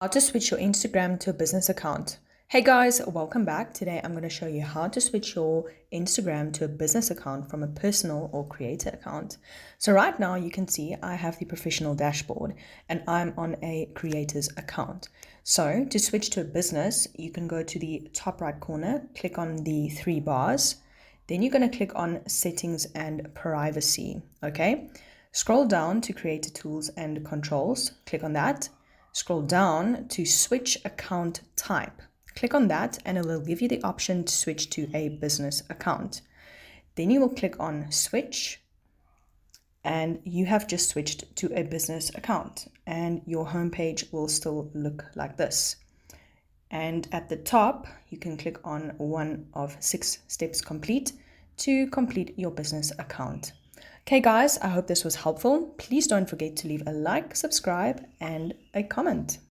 How to switch your Instagram to a business account. Hey guys, welcome back. Today I'm going to show you how to switch your Instagram to a business account from a personal or creator account. So right now you can see I have the professional dashboard and I'm on a creator's account. So to switch to a business, you can go to the top right corner, click on the three bars. Then you're going to click on settings and privacy. Okay. Scroll down to creator tools and controls. Click on that. Scroll down to switch account type. Click on that and it will give you the option to switch to a business account. Then you will click on switch and you have just switched to a business account and your homepage will still look like this. And at the top, you can click on one of 6 steps complete to complete your business account. Okay guys, I hope this was helpful. Please don't forget to leave a like, subscribe, and a comment.